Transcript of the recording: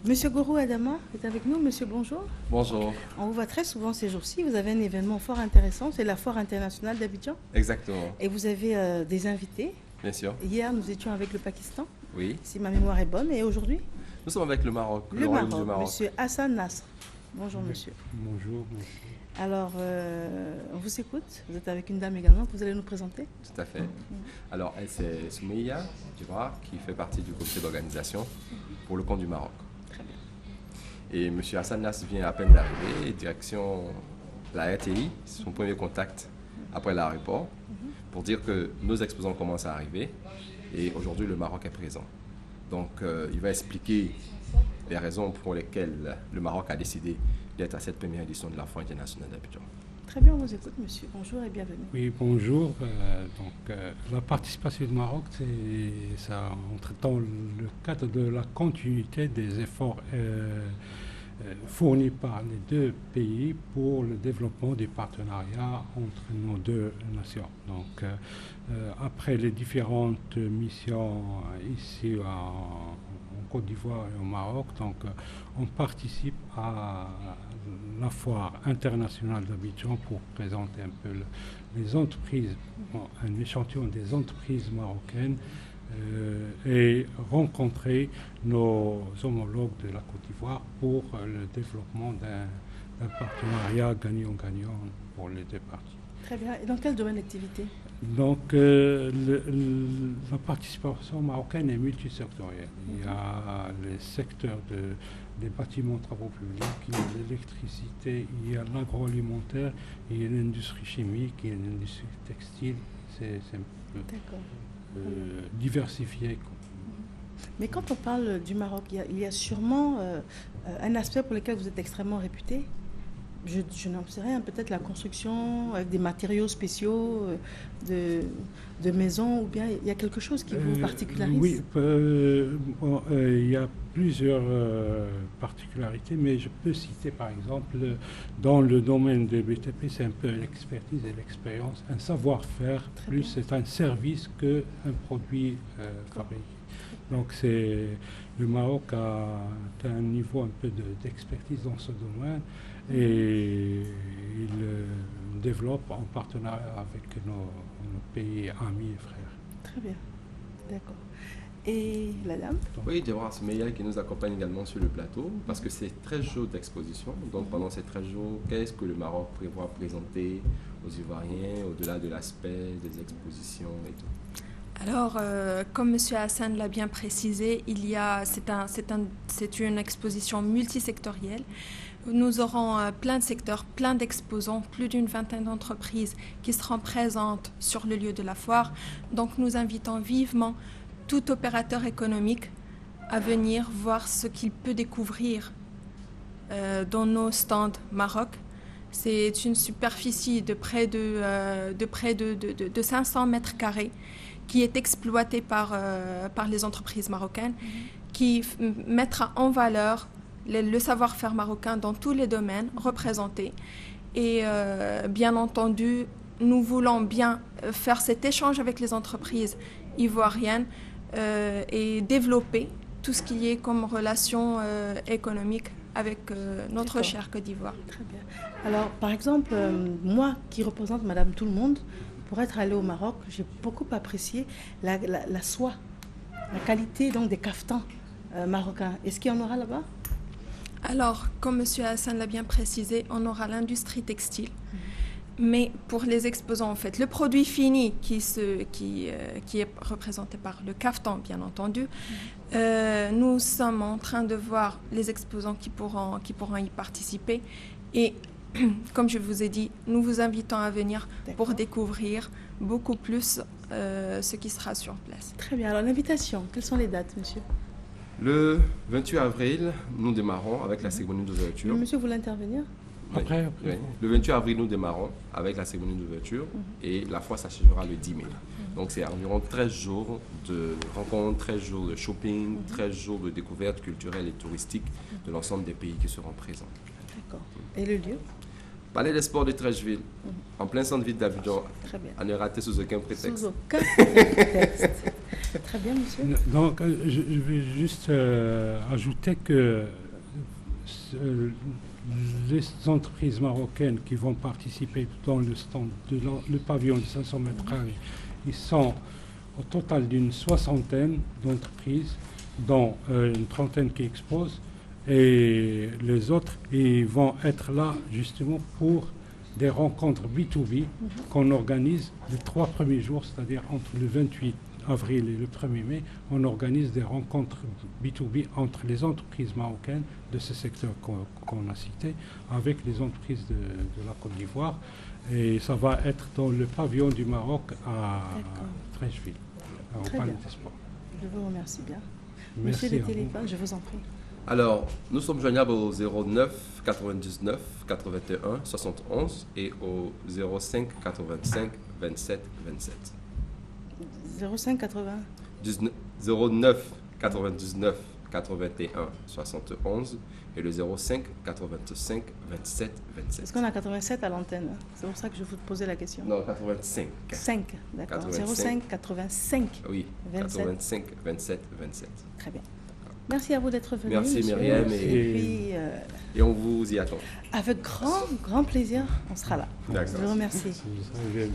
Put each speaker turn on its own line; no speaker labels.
Monsieur Goro Adama est avec nous. Monsieur, bonjour.
Bonjour.
On vous voit très souvent ces jours-ci. Vous avez un événement fort intéressant, c'est la Foire internationale d'Abidjan.
Exactement.
Et vous avez des invités.
Bien sûr.
Hier, nous étions avec le Pakistan,
Oui.
si ma mémoire est bonne. Et aujourd'hui,
Nous sommes avec le Maroc,
le
royaume
Maroc,
du Maroc.
Monsieur Hassan Nasr. Bonjour, monsieur.
Bonjour.
Alors, on vous écoute. Vous êtes avec une dame également que vous allez nous présenter.
Tout à fait. Alors, elle, c'est Soumeya Djibrah, qui fait partie du comité d'organisation pour le compte du Maroc.
Très bien.
Et M. Hassan Nas vient à peine d'arriver, direction la RTI, son premier contact après l'aéroport, pour dire que nos exposants commencent à arriver et aujourd'hui le Maroc est présent. Donc il va expliquer les raisons pour lesquelles le Maroc a décidé d'être à cette première édition de la Foire internationale d'Abidjan.
Très bien, on vous écoute, monsieur. Bonjour et bienvenue.
Oui, bonjour. La participation du Maroc, ça entre dans le cadre de la continuité des efforts fournis par les deux pays pour le développement des partenariats entre nos deux nations. Donc, après les différentes missions ici en Côte d'Ivoire et au Maroc, donc, on participe à la foire internationale d'Abidjan pour présenter un peu les entreprises, un échantillon des entreprises marocaines et rencontrer nos homologues de la Côte d'Ivoire pour le développement d'un partenariat gagnant-gagnant pour les deux parties.
Très bien. Et dans quel domaine d'activité?
Donc, la participation marocaine est multisectorielle. Il y a les secteurs des bâtiments travaux publics, il y a l'électricité, il y a l'agroalimentaire, il y a l'industrie chimique, il y a l'industrie textile. C'est un peu diversifié.
Mais quand on parle du Maroc, il y a sûrement un aspect pour lequel vous êtes extrêmement réputé. Je n'en sais rien, peut-être la construction avec des matériaux spéciaux de maisons, ou bien il y a quelque chose qui vous particularise?
Oui, il y a plusieurs particularités, mais je peux citer par exemple, dans le domaine des BTP, c'est un peu l'expertise et l'expérience, un savoir-faire, plus c'est un service qu'un produit fabriqué. Donc le Maroc a un niveau un peu d'expertise dans ce domaine et il développe en partenariat avec nos pays amis et frères.
Très bien, d'accord. Et la dame?
Oui, Djibrah Soumeya qui nous accompagne également sur le plateau parce que c'est 13 jours d'exposition. Donc pendant ces 13 jours, qu'est-ce que le Maroc prévoit présenter aux Ivoiriens au-delà de l'aspect des expositions et tout?
Alors, comme M. Hassan l'a bien précisé, c'est une exposition multisectorielle. Nous aurons plein de secteurs, plein d'exposants, plus d'une vingtaine d'entreprises qui seront présentes sur le lieu de la foire. Donc, nous invitons vivement tout opérateur économique à venir voir ce qu'il peut découvrir dans nos stands Maroc. C'est une superficie de près de 500 mètres carrés qui est exploitée par les entreprises marocaines, qui mettra en valeur le savoir-faire marocain dans tous les domaines représentés. Et bien entendu, nous voulons bien faire cet échange avec les entreprises ivoiriennes et développer tout ce qui est comme relation économique avec notre chère Côte d'Ivoire.
Très bien. Alors, par exemple, moi qui représente Madame Tout-le-Monde, pour être allée au Maroc, j'ai beaucoup apprécié la soie, la qualité donc, des caftans marocains. Est-ce qu'il y en aura là-bas?
Alors, comme M. Hassan l'a bien précisé, on aura l'industrie textile. Mais pour les exposants, en fait, le produit fini qui est représenté par le caftan, bien entendu, nous sommes en train de voir les exposants qui pourront y participer. Et comme je vous ai dit, nous vous invitons à venir pour découvrir beaucoup plus ce qui sera sur place.
Très bien. Alors, l'invitation, quelles sont les dates, monsieur?
Le 28 avril, nous démarrons avec la cérémonie d'ouverture.
Monsieur, vous voulez intervenir?
Après.
Le 28 avril, nous démarrons avec la cérémonie d'ouverture et la foire s'achèvera le 10 mai. Donc, c'est environ 13 jours de rencontres, 13 jours de shopping, 13 jours de découvertes culturelles et touristiques de l'ensemble des pays qui seront présents.
D'accord. Et le lieu?
Palais des Sports de Treichville, en plein centre-ville d'Abidjan,
Très bien.
à ne rater sous aucun prétexte.
Sous aucun prétexte. Très bien, monsieur.
Donc, je vais juste ajouter que les entreprises marocaines qui vont participer dans le stand le pavillon de 500 mètres carrés, ils sont au total d'une 60aine d'entreprises, dont une 30aine qui exposent, et les autres, ils vont être là justement pour des rencontres B2B qu'on organise les 3 premiers jours, c'est-à-dire entre le 28 avril et le 1er mai, on organise des rencontres B2B entre les entreprises marocaines de ce secteur qu'on a cité avec les entreprises de la Côte d'Ivoire. Et ça va être dans le pavillon du Maroc à Treichville, au
Très
Palais
bien.
des Sports.
Je vous remercie bien.
Merci
Monsieur
à
le
vous.
téléphone, je vous en prie.
Alors, nous sommes joignables au 09 99 81 71 et au 05 85 27 27.
05 80.
09 99 81 71 et le 05 85 27 27.
Est-ce qu'on a 87 à l'antenne? C'est pour ça que je vous posais la question.
Non, 85.
5, d'accord.
85.
05 85.
Oui,
27.
85 27 27.
Très bien. Merci à vous d'être venu.
Merci,
monsieur.
Myriam,
Et puis,
Et on vous y attend.
avec grand plaisir, on sera là.
D'accord.
Je vous remercie.
Vous avez